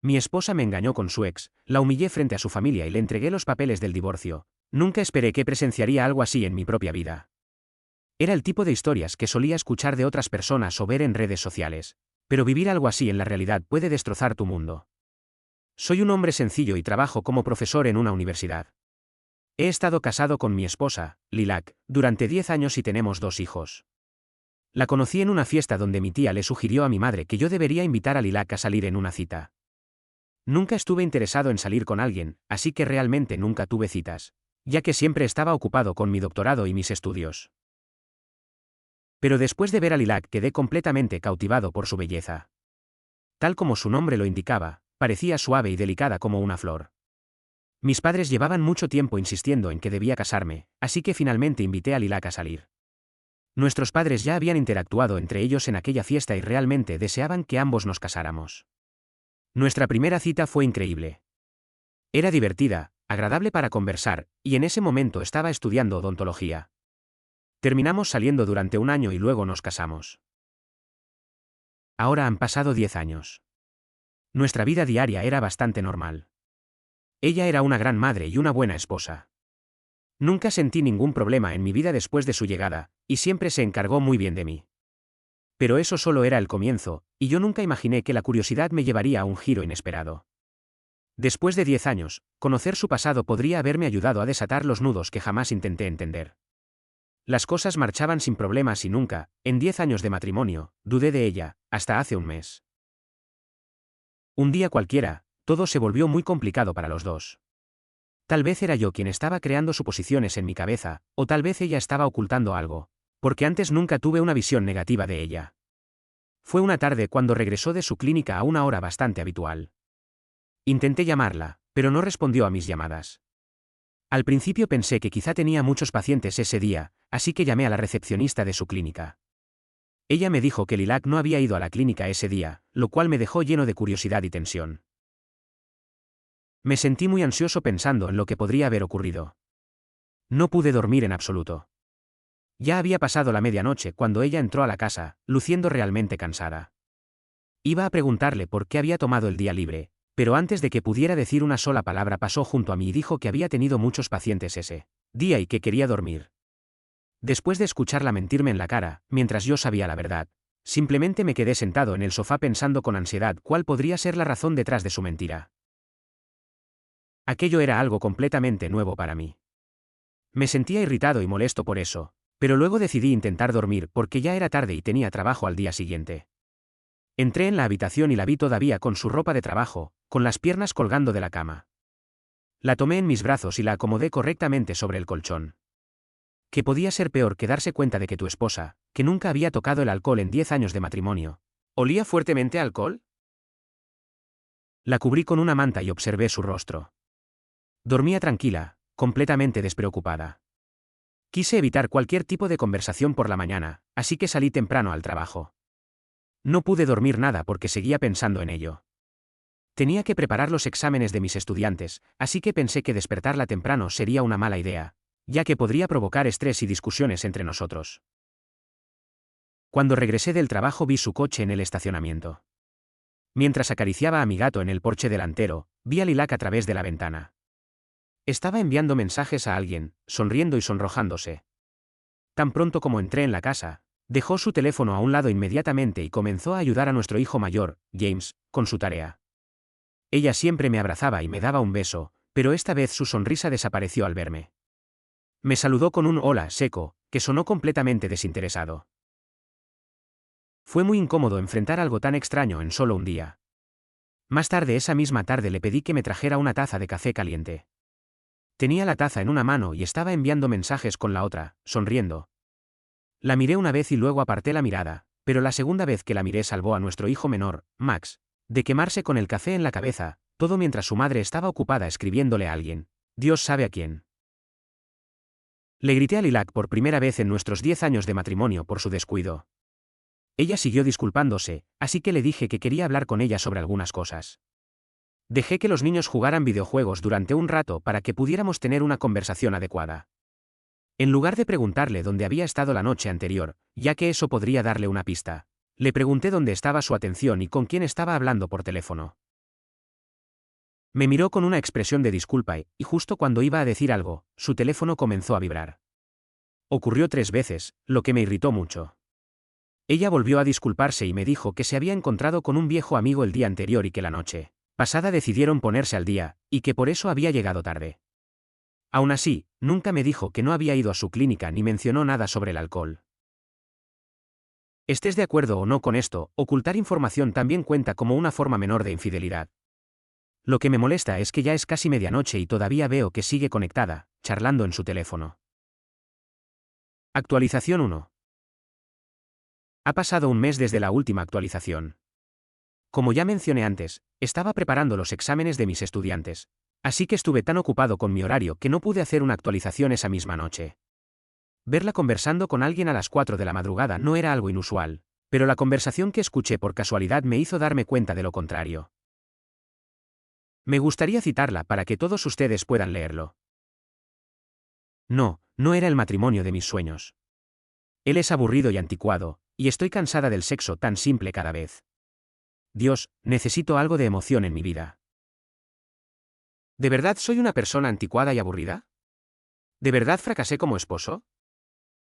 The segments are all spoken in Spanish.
Mi esposa me engañó con su ex, la humillé frente a su familia y le entregué los papeles del divorcio. Nunca esperé que presenciaría algo así en mi propia vida. Era el tipo de historias que solía escuchar de otras personas o ver en redes sociales. Pero vivir algo así en la realidad puede destrozar tu mundo. Soy un hombre sencillo y trabajo como profesor en una universidad. He estado casado con mi esposa, Lilac, durante 10 años y tenemos 2 hijos. La conocí en una fiesta donde mi tía le sugirió a mi madre que yo debería invitar a Lilac a salir en una cita. Nunca estuve interesado en salir con alguien, así que realmente nunca tuve citas, ya que siempre estaba ocupado con mi doctorado y mis estudios. Pero después de ver a Lilac quedé completamente cautivado por su belleza. Tal como su nombre lo indicaba, parecía suave y delicada como una flor. Mis padres llevaban mucho tiempo insistiendo en que debía casarme, así que finalmente invité a Lilac a salir. Nuestros padres ya habían interactuado entre ellos en aquella fiesta y realmente deseaban que ambos nos casáramos. Nuestra primera cita fue increíble. Era divertida, agradable para conversar, y en ese momento estaba estudiando odontología. Terminamos saliendo durante un año y luego nos casamos. Ahora han pasado 10 años. Nuestra vida diaria era bastante normal. Ella era una gran madre y una buena esposa. Nunca sentí ningún problema en mi vida después de su llegada, y siempre se encargó muy bien de mí. Pero eso solo era el comienzo, y yo nunca imaginé que la curiosidad me llevaría a un giro inesperado. Después de 10 años, conocer su pasado podría haberme ayudado a desatar los nudos que jamás intenté entender. Las cosas marchaban sin problemas y nunca, en 10 años de matrimonio, dudé de ella, hasta hace un mes. Un día cualquiera, todo se volvió muy complicado para los dos. Tal vez era yo quien estaba creando suposiciones en mi cabeza, o tal vez ella estaba ocultando algo, porque antes nunca tuve una visión negativa de ella. Fue una tarde cuando regresó de su clínica a una hora bastante habitual. Intenté llamarla, pero no respondió a mis llamadas. Al principio pensé que quizá tenía muchos pacientes ese día, así que llamé a la recepcionista de su clínica. Ella me dijo que Lilac no había ido a la clínica ese día, lo cual me dejó lleno de curiosidad y tensión. Me sentí muy ansioso pensando en lo que podría haber ocurrido. No pude dormir en absoluto. Ya había pasado la medianoche cuando ella entró a la casa, luciendo realmente cansada. Iba a preguntarle por qué había tomado el día libre, pero antes de que pudiera decir una sola palabra pasó junto a mí y dijo que había tenido muchos pacientes ese día y que quería dormir. Después de escucharla mentirme en la cara, mientras yo sabía la verdad, simplemente me quedé sentado en el sofá pensando con ansiedad cuál podría ser la razón detrás de su mentira. Aquello era algo completamente nuevo para mí. Me sentía irritado y molesto por eso, pero luego decidí intentar dormir porque ya era tarde y tenía trabajo al día siguiente. Entré en la habitación y la vi todavía con su ropa de trabajo, con las piernas colgando de la cama. La tomé en mis brazos y la acomodé correctamente sobre el colchón. ¿Qué podía ser peor que darse cuenta de que tu esposa, que nunca había tocado el alcohol en 10 años de matrimonio, olía fuertemente a alcohol? La cubrí con una manta y observé su rostro. Dormía tranquila, completamente despreocupada. Quise evitar cualquier tipo de conversación por la mañana, así que salí temprano al trabajo. No pude dormir nada porque seguía pensando en ello. Tenía que preparar los exámenes de mis estudiantes, así que pensé que despertarla temprano sería una mala idea, ya que podría provocar estrés y discusiones entre nosotros. Cuando regresé del trabajo vi su coche en el estacionamiento. Mientras acariciaba a mi gato en el porche delantero, vi a Lilac a través de la ventana. Estaba enviando mensajes a alguien, sonriendo y sonrojándose. Tan pronto como entré en la casa, dejó su teléfono a un lado inmediatamente y comenzó a ayudar a nuestro hijo mayor, James, con su tarea. Ella siempre me abrazaba y me daba un beso, pero esta vez su sonrisa desapareció al verme. Me saludó con un hola seco, que sonó completamente desinteresado. Fue muy incómodo enfrentar algo tan extraño en solo un día. Más tarde esa misma tarde le pedí que me trajera una taza de café caliente. Tenía la taza en una mano y estaba enviando mensajes con la otra, sonriendo. La miré una vez y luego aparté la mirada, pero la segunda vez que la miré salvó a nuestro hijo menor, Max, de quemarse con el café en la cabeza, todo mientras su madre estaba ocupada escribiéndole a alguien. Dios sabe a quién. Le grité a Lilac por primera vez en nuestros 10 años de matrimonio por su descuido. Ella siguió disculpándose, así que le dije que quería hablar con ella sobre algunas cosas. Dejé que los niños jugaran videojuegos durante un rato para que pudiéramos tener una conversación adecuada. En lugar de preguntarle dónde había estado la noche anterior, ya que eso podría darle una pista, le pregunté dónde estaba su atención y con quién estaba hablando por teléfono. Me miró con una expresión de disculpa y justo cuando iba a decir algo, su teléfono comenzó a vibrar. Ocurrió 3 veces, lo que me irritó mucho. Ella volvió a disculparse y me dijo que se había encontrado con un viejo amigo el día anterior y que la noche pasada decidieron ponerse al día, y que por eso había llegado tarde. Aún así, nunca me dijo que no había ido a su clínica ni mencionó nada sobre el alcohol. Estés de acuerdo o no con esto, ocultar información también cuenta como una forma menor de infidelidad. Lo que me molesta es que ya es casi medianoche y todavía veo que sigue conectada, charlando en su teléfono. Actualización 1. Ha pasado un mes desde la última actualización. Como ya mencioné antes, estaba preparando los exámenes de mis estudiantes, así que estuve tan ocupado con mi horario que no pude hacer una actualización esa misma noche. Verla conversando con alguien a las 4 de la madrugada no era algo inusual, pero la conversación que escuché por casualidad me hizo darme cuenta de lo contrario. Me gustaría citarla para que todos ustedes puedan leerlo. No, no era el matrimonio de mis sueños. Él es aburrido y anticuado, y estoy cansada del sexo tan simple cada vez. Dios, necesito algo de emoción en mi vida. ¿De verdad soy una persona anticuada y aburrida? ¿De verdad fracasé como esposo?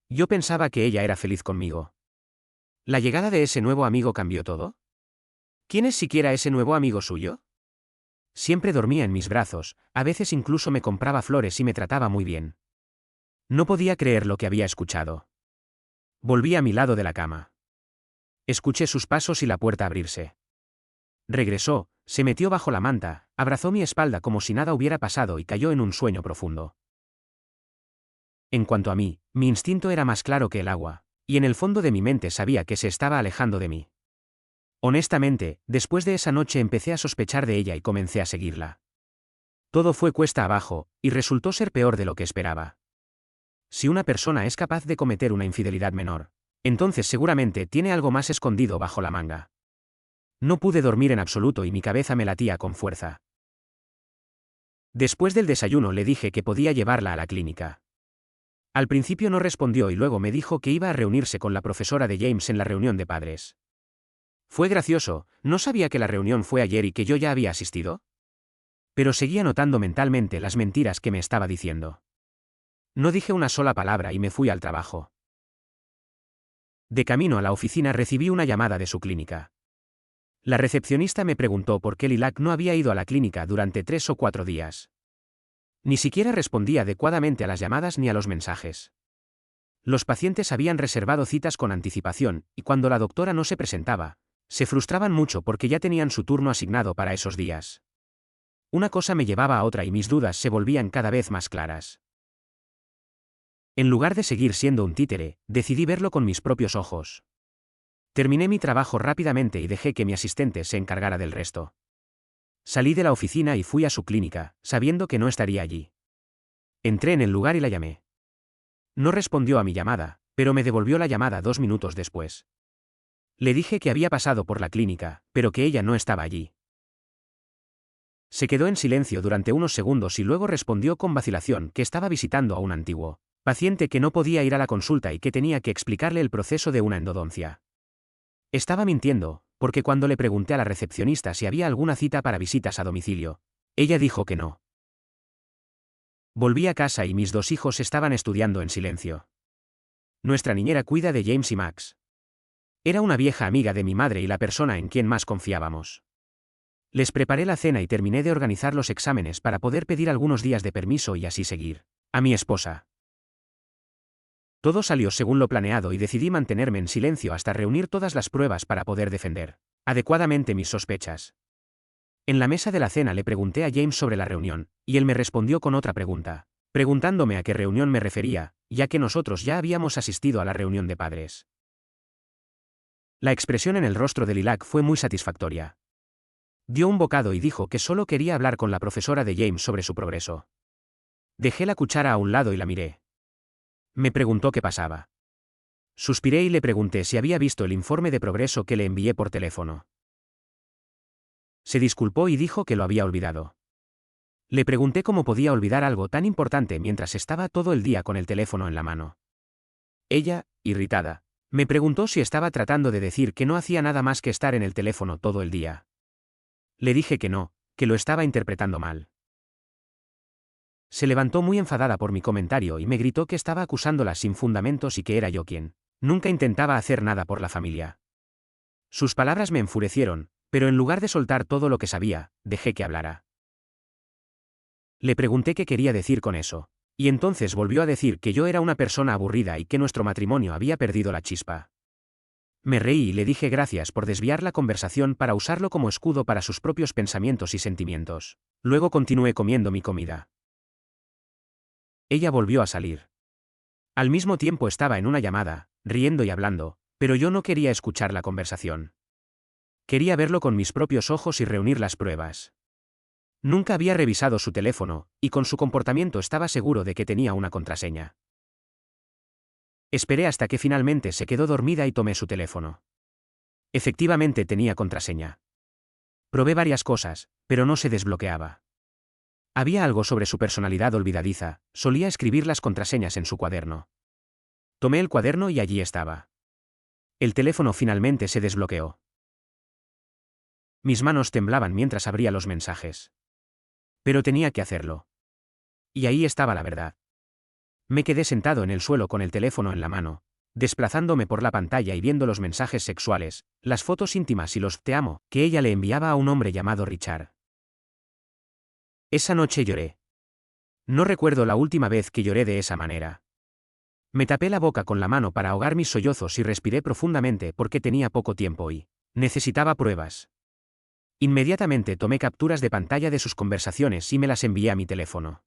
Yo pensaba que ella era feliz conmigo. ¿La llegada de ese nuevo amigo cambió todo? ¿Quién es siquiera ese nuevo amigo suyo? Siempre dormía en mis brazos, a veces incluso me compraba flores y me trataba muy bien. No podía creer lo que había escuchado. Volví a mi lado de la cama. Escuché sus pasos y la puerta abrirse. Regresó, se metió bajo la manta, abrazó mi espalda como si nada hubiera pasado y cayó en un sueño profundo. En cuanto a mí, mi instinto era más claro que el agua, y en el fondo de mi mente sabía que se estaba alejando de mí. Honestamente, después de esa noche empecé a sospechar de ella y comencé a seguirla. Todo fue cuesta abajo, y resultó ser peor de lo que esperaba. Si una persona es capaz de cometer una infidelidad menor, entonces seguramente tiene algo más escondido bajo la manga. No pude dormir en absoluto y mi cabeza me latía con fuerza. Después del desayuno le dije que podía llevarla a la clínica. Al principio no respondió y luego me dijo que iba a reunirse con la profesora de James en la reunión de padres. Fue gracioso, no sabía que la reunión fue ayer y que yo ya había asistido. Pero seguía notando mentalmente las mentiras que me estaba diciendo. No dije una sola palabra y me fui al trabajo. De camino a la oficina recibí una llamada de su clínica. La recepcionista me preguntó por qué Lilac no había ido a la clínica durante 3 o 4 días. Ni siquiera respondía adecuadamente a las llamadas ni a los mensajes. Los pacientes habían reservado citas con anticipación, y cuando la doctora no se presentaba, se frustraban mucho porque ya tenían su turno asignado para esos días. Una cosa me llevaba a otra y mis dudas se volvían cada vez más claras. En lugar de seguir siendo un títere, decidí verlo con mis propios ojos. Terminé mi trabajo rápidamente y dejé que mi asistente se encargara del resto. Salí de la oficina y fui a su clínica, sabiendo que no estaría allí. Entré en el lugar y la llamé. No respondió a mi llamada, pero me devolvió la llamada 2 minutos después. Le dije que había pasado por la clínica, pero que ella no estaba allí. Se quedó en silencio durante unos segundos y luego respondió con vacilación que estaba visitando a un antiguo paciente que no podía ir a la consulta y que tenía que explicarle el proceso de una endodoncia. Estaba mintiendo, porque cuando le pregunté a la recepcionista si había alguna cita para visitas a domicilio, ella dijo que no. Volví a casa y mis 2 hijos estaban estudiando en silencio. Nuestra niñera cuida de James y Max. Era una vieja amiga de mi madre y la persona en quien más confiábamos. Les preparé la cena y terminé de organizar los exámenes para poder pedir algunos días de permiso y así seguir a mi esposa. Todo salió según lo planeado y decidí mantenerme en silencio hasta reunir todas las pruebas para poder defender adecuadamente mis sospechas. En la mesa de la cena le pregunté a James sobre la reunión, y él me respondió con otra pregunta, preguntándome a qué reunión me refería, ya que nosotros ya habíamos asistido a la reunión de padres. La expresión en el rostro de Lilac fue muy satisfactoria. Dio un bocado y dijo que solo quería hablar con la profesora de James sobre su progreso. Dejé la cuchara a un lado y la miré. Me preguntó qué pasaba. Suspiré y le pregunté si había visto el informe de progreso que le envié por teléfono. Se disculpó y dijo que lo había olvidado. Le pregunté cómo podía olvidar algo tan importante mientras estaba todo el día con el teléfono en la mano. Ella, irritada, me preguntó si estaba tratando de decir que no hacía nada más que estar en el teléfono todo el día. Le dije que no, que lo estaba interpretando mal. Se levantó muy enfadada por mi comentario y me gritó que estaba acusándola sin fundamentos y que era yo quien nunca intentaba hacer nada por la familia. Sus palabras me enfurecieron, pero en lugar de soltar todo lo que sabía, dejé que hablara. Le pregunté qué quería decir con eso, y entonces volvió a decir que yo era una persona aburrida y que nuestro matrimonio había perdido la chispa. Me reí y le dije gracias por desviar la conversación para usarlo como escudo para sus propios pensamientos y sentimientos. Luego continué comiendo mi comida. Ella volvió a salir. Al mismo tiempo estaba en una llamada, riendo y hablando, pero yo no quería escuchar la conversación. Quería verlo con mis propios ojos y reunir las pruebas. Nunca había revisado su teléfono, y con su comportamiento estaba seguro de que tenía una contraseña. Esperé hasta que finalmente se quedó dormida y tomé su teléfono. Efectivamente tenía contraseña. Probé varias cosas, pero no se desbloqueaba. Había algo sobre su personalidad olvidadiza, solía escribir las contraseñas en su cuaderno. Tomé el cuaderno y allí estaba. El teléfono finalmente se desbloqueó. Mis manos temblaban mientras abría los mensajes. Pero tenía que hacerlo. Y ahí estaba la verdad. Me quedé sentado en el suelo con el teléfono en la mano, desplazándome por la pantalla y viendo los mensajes sexuales, las fotos íntimas y los "te amo" que ella le enviaba a un hombre llamado Richard. Esa noche lloré. No recuerdo la última vez que lloré de esa manera. Me tapé la boca con la mano para ahogar mis sollozos y respiré profundamente porque tenía poco tiempo y necesitaba pruebas. Inmediatamente tomé capturas de pantalla de sus conversaciones y me las envié a mi teléfono.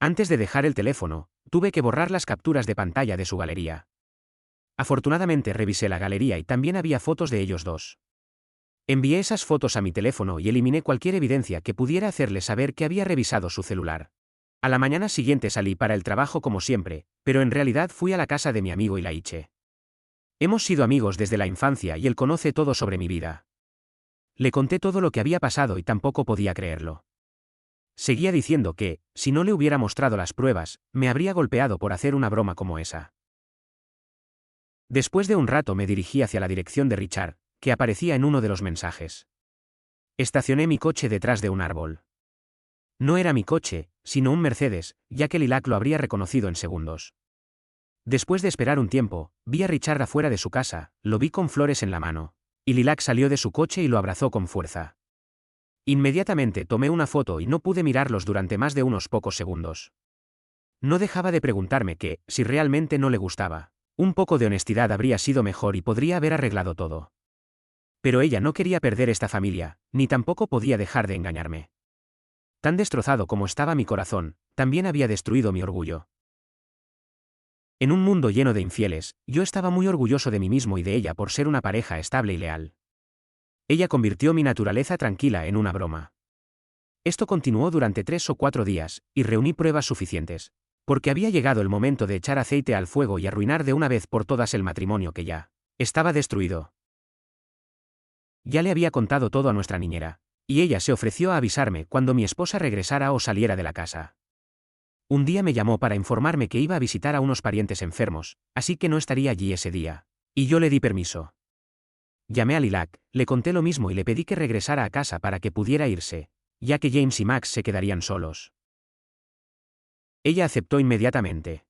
Antes de dejar el teléfono, tuve que borrar las capturas de pantalla de su galería. Afortunadamente revisé la galería y también había fotos de ellos dos. Envié esas fotos a mi teléfono y eliminé cualquier evidencia que pudiera hacerle saber que había revisado su celular. A la mañana siguiente salí para el trabajo como siempre, pero en realidad fui a la casa de mi amigo Ilaiche. Hemos sido amigos desde la infancia y él conoce todo sobre mi vida. Le conté todo lo que había pasado y tampoco podía creerlo. Seguía diciendo que, si no le hubiera mostrado las pruebas, me habría golpeado por hacer una broma como esa. Después de un rato me dirigí hacia la dirección de Richard, que aparecía en uno de los mensajes. Estacioné mi coche detrás de un árbol. No era mi coche, sino un Mercedes, ya que Lilac lo habría reconocido en segundos. Después de esperar un tiempo, vi a Richard afuera de su casa, lo vi con flores en la mano, y Lilac salió de su coche y lo abrazó con fuerza. Inmediatamente tomé una foto y no pude mirarlos durante más de unos pocos segundos. No dejaba de preguntarme que, si realmente no le gustaba, un poco de honestidad habría sido mejor y podría haber arreglado todo. Pero ella no quería perder esta familia, ni tampoco podía dejar de engañarme. Tan destrozado como estaba mi corazón, también había destruido mi orgullo. En un mundo lleno de infieles, yo estaba muy orgulloso de mí mismo y de ella por ser una pareja estable y leal. Ella convirtió mi naturaleza tranquila en una broma. Esto continuó durante 3 o 4 días, y reuní pruebas suficientes. Porque había llegado el momento de echar aceite al fuego y arruinar de una vez por todas el matrimonio que ya estaba destruido. Ya le había contado todo a nuestra niñera, y ella se ofreció a avisarme cuando mi esposa regresara o saliera de la casa. Un día me llamó para informarme que iba a visitar a unos parientes enfermos, así que no estaría allí ese día. Y yo le di permiso. Llamé a Lilac, le conté lo mismo y le pedí que regresara a casa para que pudiera irse, ya que James y Max se quedarían solos. Ella aceptó inmediatamente.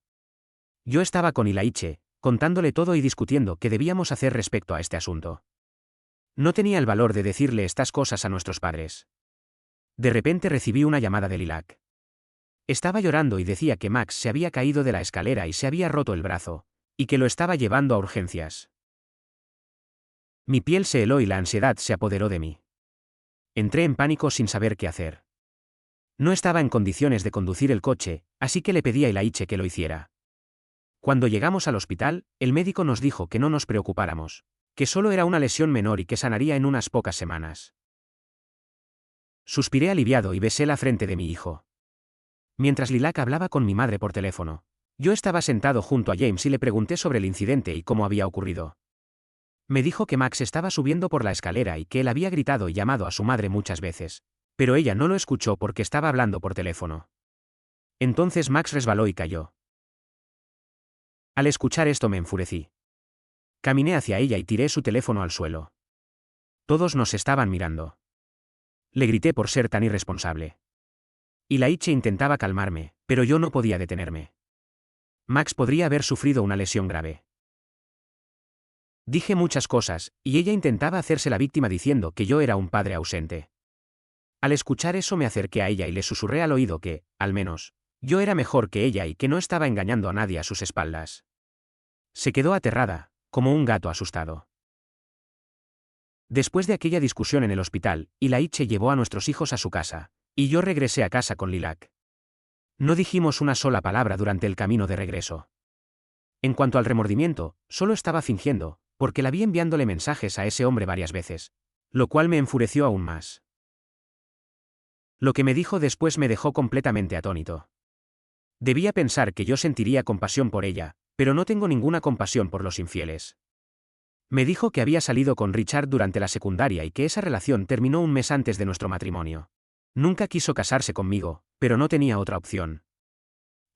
Yo estaba con Ilaiche, contándole todo y discutiendo qué debíamos hacer respecto a este asunto. No tenía el valor de decirle estas cosas a nuestros padres. De repente recibí una llamada de Lilac. Estaba llorando y decía que Max se había caído de la escalera y se había roto el brazo, y que lo estaba llevando a urgencias. Mi piel se heló y la ansiedad se apoderó de mí. Entré en pánico sin saber qué hacer. No estaba en condiciones de conducir el coche, así que le pedí a Ilaiche que lo hiciera. Cuando llegamos al hospital, el médico nos dijo que no nos preocupáramos, que solo era una lesión menor y que sanaría en unas pocas semanas. Suspiré aliviado y besé la frente de mi hijo. Mientras Lilac hablaba con mi madre por teléfono, yo estaba sentado junto a James y le pregunté sobre el incidente y cómo había ocurrido. Me dijo que Max estaba subiendo por la escalera y que él había gritado y llamado a su madre muchas veces, pero ella no lo escuchó porque estaba hablando por teléfono. Entonces Max resbaló y cayó. Al escuchar esto me enfurecí. Caminé hacia ella y tiré su teléfono al suelo. Todos nos estaban mirando. Le grité por ser tan irresponsable. Y Laiche intentaba calmarme, pero yo no podía detenerme. Max podría haber sufrido una lesión grave. Dije muchas cosas, y ella intentaba hacerse la víctima diciendo que yo era un padre ausente. Al escuchar eso me acerqué a ella y le susurré al oído que, al menos, yo era mejor que ella y que no estaba engañando a nadie a sus espaldas. Se quedó aterrada, como un gato asustado. Después de aquella discusión en el hospital, Ilaiche llevó a nuestros hijos a su casa, y yo regresé a casa con Lilac. No dijimos una sola palabra durante el camino de regreso. En cuanto al remordimiento, solo estaba fingiendo, porque la vi enviándole mensajes a ese hombre varias veces, lo cual me enfureció aún más. Lo que me dijo después me dejó completamente atónito. Debía pensar que yo sentiría compasión por ella, pero no tengo ninguna compasión por los infieles. Me dijo que había salido con Richard durante la secundaria y que esa relación terminó un mes antes de nuestro matrimonio. Nunca quiso casarse conmigo, pero no tenía otra opción.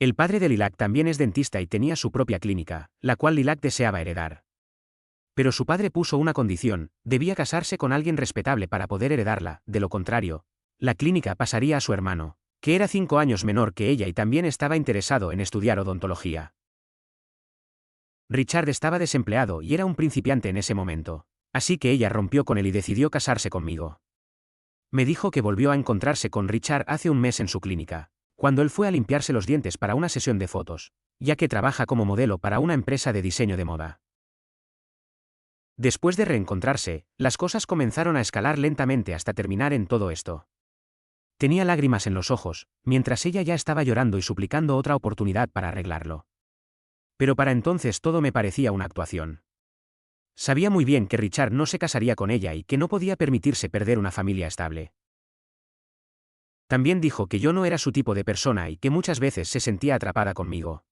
El padre de Lilac también es dentista y tenía su propia clínica, la cual Lilac deseaba heredar. Pero su padre puso una condición: debía casarse con alguien respetable para poder heredarla, de lo contrario, la clínica pasaría a su hermano, que era 5 años menor que ella y también estaba interesado en estudiar odontología. Richard estaba desempleado y era un principiante en ese momento, así que ella rompió con él y decidió casarse conmigo. Me dijo que volvió a encontrarse con Richard hace un mes en su clínica, cuando él fue a limpiarse los dientes para una sesión de fotos, ya que trabaja como modelo para una empresa de diseño de moda. Después de reencontrarse, las cosas comenzaron a escalar lentamente hasta terminar en todo esto. Tenía lágrimas en los ojos, mientras ella ya estaba llorando y suplicando otra oportunidad para arreglarlo. Pero para entonces todo me parecía una actuación. Sabía muy bien que Richard no se casaría con ella y que no podía permitirse perder una familia estable. También dijo que yo no era su tipo de persona y que muchas veces se sentía atrapada conmigo.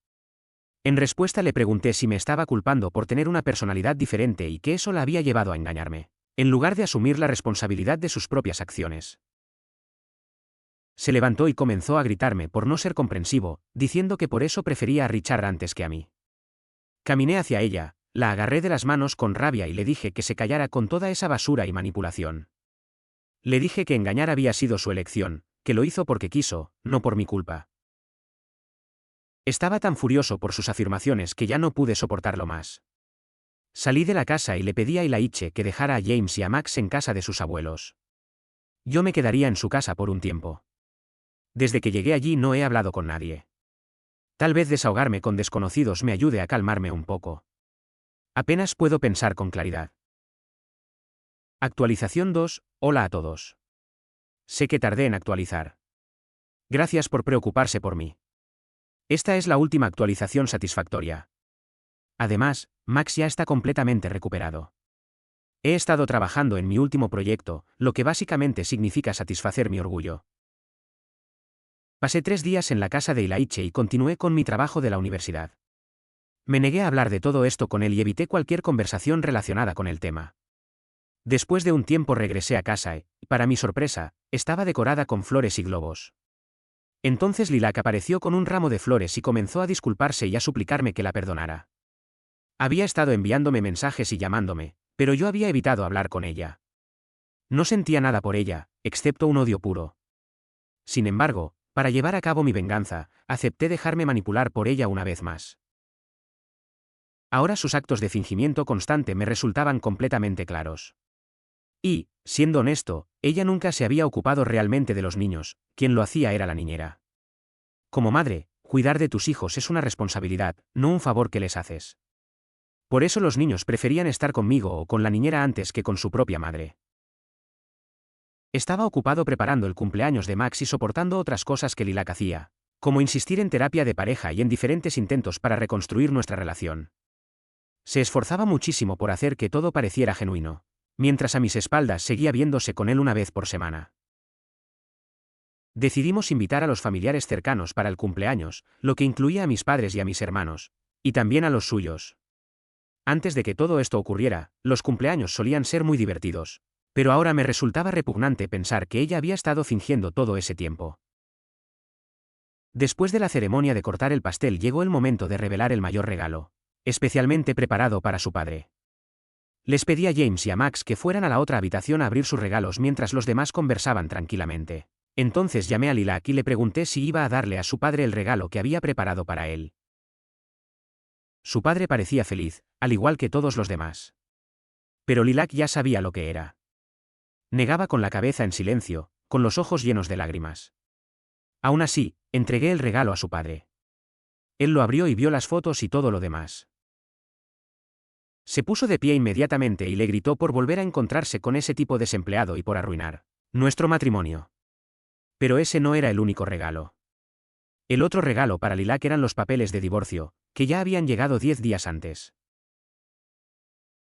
En respuesta le pregunté si me estaba culpando por tener una personalidad diferente y que eso la había llevado a engañarme, en lugar de asumir la responsabilidad de sus propias acciones. Se levantó y comenzó a gritarme por no ser comprensivo, diciendo que por eso prefería a Richard antes que a mí. Caminé hacia ella, la agarré de las manos con rabia y le dije que se callara con toda esa basura y manipulación. Le dije que engañar había sido su elección, que lo hizo porque quiso, no por mi culpa. Estaba tan furioso por sus afirmaciones que ya no pude soportarlo más. Salí de la casa y le pedí a Ilaiche que dejara a James y a Max en casa de sus abuelos. Yo me quedaría en su casa por un tiempo. Desde que llegué allí no he hablado con nadie. Tal vez desahogarme con desconocidos me ayude a calmarme un poco. Apenas puedo pensar con claridad. Actualización 2, hola a todos. Sé que tardé en actualizar. Gracias por preocuparse por mí. Esta es la última actualización satisfactoria. Además, Max ya está completamente recuperado. He estado trabajando en mi último proyecto, lo que básicamente significa satisfacer mi orgullo. Pasé 3 días en la casa de Ilaiche y continué con mi trabajo de la universidad. Me negué a hablar de todo esto con él y evité cualquier conversación relacionada con el tema. Después de un tiempo regresé a casa y, para mi sorpresa, estaba decorada con flores y globos. Entonces Lilac apareció con un ramo de flores y comenzó a disculparse y a suplicarme que la perdonara. Había estado enviándome mensajes y llamándome, pero yo había evitado hablar con ella. No sentía nada por ella, excepto un odio puro. Sin embargo, para llevar a cabo mi venganza, acepté dejarme manipular por ella una vez más. Ahora sus actos de fingimiento constante me resultaban completamente claros. Y, siendo honesto, ella nunca se había ocupado realmente de los niños, quien lo hacía era la niñera. Como madre, cuidar de tus hijos es una responsabilidad, no un favor que les haces. Por eso los niños preferían estar conmigo o con la niñera antes que con su propia madre. Estaba ocupado preparando el cumpleaños de Max y soportando otras cosas que Lilac hacía, como insistir en terapia de pareja y en diferentes intentos para reconstruir nuestra relación. Se esforzaba muchísimo por hacer que todo pareciera genuino, mientras a mis espaldas seguía viéndose con él una vez por semana. Decidimos invitar a los familiares cercanos para el cumpleaños, lo que incluía a mis padres y a mis hermanos, y también a los suyos. Antes de que todo esto ocurriera, los cumpleaños solían ser muy divertidos, pero ahora me resultaba repugnante pensar que ella había estado fingiendo todo ese tiempo. Después de la ceremonia de cortar el pastel llegó el momento de revelar el mayor regalo, especialmente preparado para su padre. Les pedí a James y a Max que fueran a la otra habitación a abrir sus regalos mientras los demás conversaban tranquilamente. Entonces llamé a Lilac y le pregunté si iba a darle a su padre el regalo que había preparado para él. Su padre parecía feliz, al igual que todos los demás. Pero Lilac ya sabía lo que era. Negaba con la cabeza en silencio, con los ojos llenos de lágrimas. Aún así, entregué el regalo a su padre. Él lo abrió y vio las fotos y todo lo demás. Se puso de pie inmediatamente y le gritó por volver a encontrarse con ese tipo desempleado y por arruinar nuestro matrimonio. Pero ese no era el único regalo. El otro regalo para Lilac eran los papeles de divorcio, que ya habían llegado 10 días antes.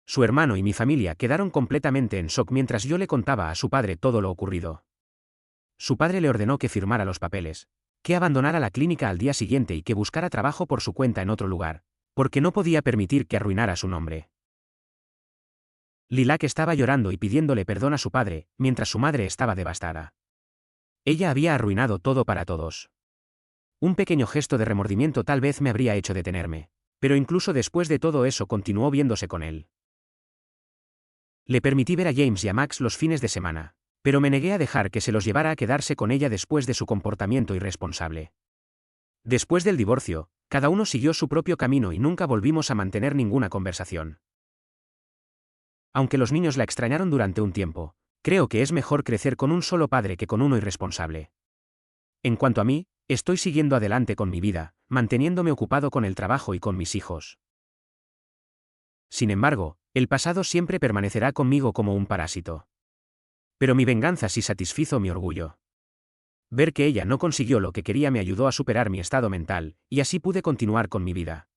Su hermano y mi familia quedaron completamente en shock mientras yo le contaba a su padre todo lo ocurrido. Su padre le ordenó que firmara los papeles, que abandonara la clínica al día siguiente y que buscara trabajo por su cuenta en otro lugar, porque no podía permitir que arruinara su nombre. Lilac estaba llorando y pidiéndole perdón a su padre, mientras su madre estaba devastada. Ella había arruinado todo para todos. Un pequeño gesto de remordimiento tal vez me habría hecho detenerme, pero incluso después de todo eso continuó viéndose con él. Le permití ver a James y a Max los fines de semana, pero me negué a dejar que se los llevara a quedarse con ella después de su comportamiento irresponsable. Después del divorcio, cada uno siguió su propio camino y nunca volvimos a mantener ninguna conversación. Aunque los niños la extrañaron durante un tiempo, creo que es mejor crecer con un solo padre que con uno irresponsable. En cuanto a mí, estoy siguiendo adelante con mi vida, manteniéndome ocupado con el trabajo y con mis hijos. Sin embargo, el pasado siempre permanecerá conmigo como un parásito. Pero mi venganza sí satisfizo mi orgullo. Ver que ella no consiguió lo que quería me ayudó a superar mi estado mental, y así pude continuar con mi vida.